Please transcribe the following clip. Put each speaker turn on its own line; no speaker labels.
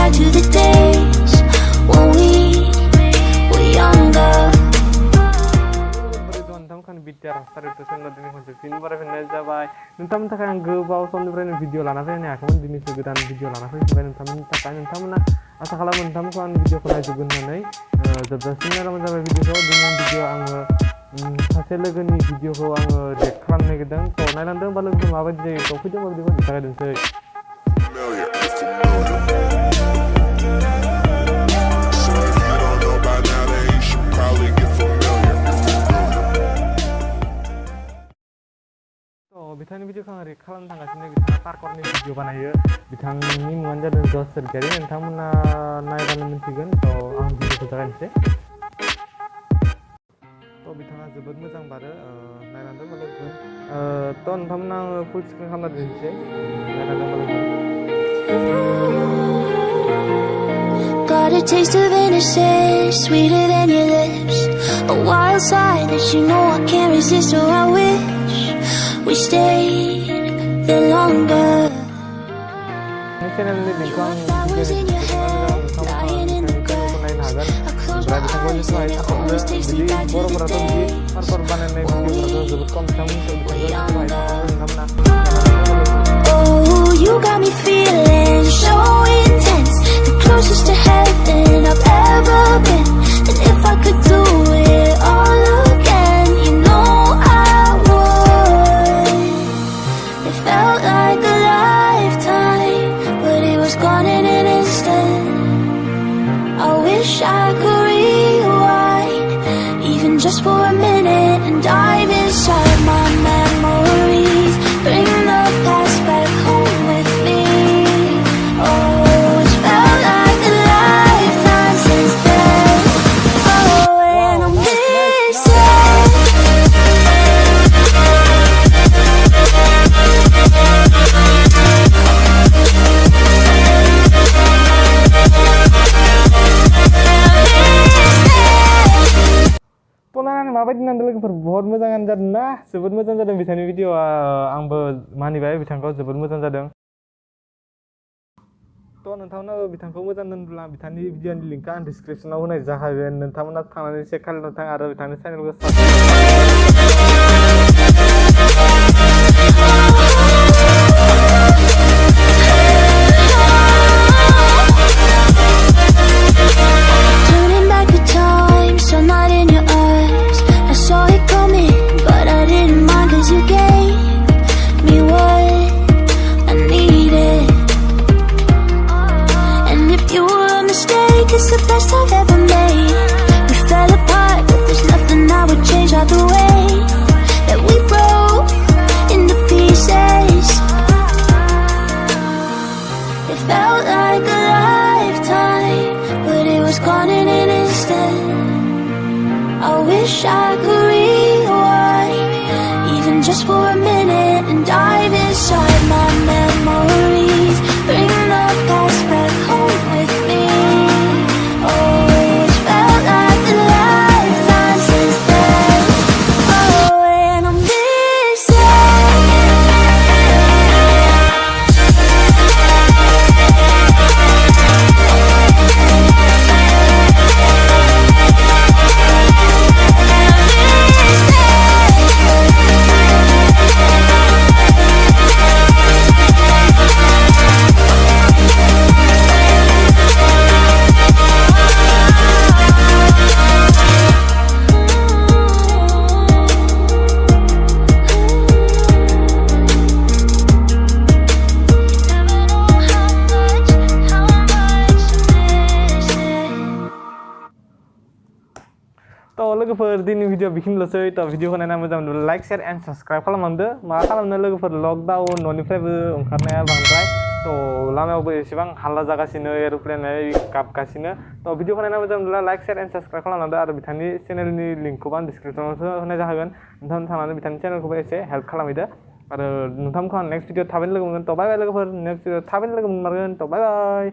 back to the days when we were younger.
Bicara rasa itu sangat ini konsepin berfirman jabai. Nentam tak yang gebau soal berani video lana saya ni aku pun jenis segedan video lana saya sebenarnya nentam tak kan nentam na asal kalau nentam kan video kalau juga nanti jadi sebenarnya kalau jabai video kau dengan video angga hasil lagi ni video kau angga reklam ni kedang so naik nanti baru kita apa jadi kau video baru dia bisa kan saya. Bitang video kan reklam tangga sini bitang parkour ni video बनायो bitang ni मुंगा जादों George Swargiary नोंथांमोना नायबानो मिथिगोन तो आं भिडिअखौ जागायनोसै तो बिथाङा जोबोद मोजां बारो नायनानै मोनगोन तो नोंथांमोना आङो फुल स्क्रिन खालामना दोनसै नायनानै मोनगोन
Got a taste of innocence, sweeter than your lips. A wild side that you know I can't resist, or I wish we stayed there longer.
Channel ni lingkang video ni lying in the grass. I close my eyes and it always takes me back to the days when we were younger. Oh, you got me feeling so intense, the closest to heaven I've ever been. And if I could do it all again, you know I would. It felt like a lifetime, but it was gone in an instant. I wish I could rewind, even just for a minute, and dive inside my memories. Bring the past back home with me. Oh, it's felt like a lifetime since then. Oh, and I'm missing. Ponakan माबायदि नांदों लोगोफोर बहुत मोजाङानो जादों ना जोबोद मोजां जादों बिथांनि भिडिअआ आंबो मानिबाय बिथांखौ जोबोद मोजां जादों तो नोंथांमोनाबो बिथांखौ मोजां मोनब्ला बिथांनि भिडिअनि लिंकआ आं डिसक्रिपसनाव होनाय जाखागोन नोंथांमोना थांनानै चेक खालामनो थां आरो बिथांनि चेनेलखौ
Turning back the time, sunlight in your eyes. I saw it coming, but I didn't mind, 'cause you gave me what I needed. And if you were a mistake, it's the best I've ever made. We fell apart, but there's nothing I would change. All the way that we broke into pieces, it felt like a lifetime, but it was gone in an instant. I wish I could rewind, even just for a minute, and dive inside my memories. Bring the past back home with me. Oh, it's felt like a lifetime since then. Oh, and I'm missing.
तो लोगोफोर दिनै video बेखिनिल'सै तो भिडिअखौ नायना मोजां मोनोब्ला like share end subscribe खालामदो मा खालामनो लोगोफोर लकडाउन न'निफ्रायबो ओंखारनाया बांद्राय तो लामायावबो एसेबां हाल्ला जागासिनो एर'प्लेन गाबगासिनो तो भिडिअखौ नायना मोजां मोनोब्ला लाइक शेयार एन्ड साबस्क्राइब खालामदो आरो बिथांनि चेनेलनि लिंकखौबो आं डिसक्रिपसनावसो होनाय जागोन नोंथांमोन थांनानै बिथांनि चेनेलखौबो एसे हेल्प खालामहैदो आरो नोंथांमोनखौ आं नेक्स्ट भिडिअ थाबैनो लोगो मोनगोन तो बाय बाय लोगोफोर नेक्स्ट भिडिअ थाबैनो लोगो मोनमारगोन तो बाय बाय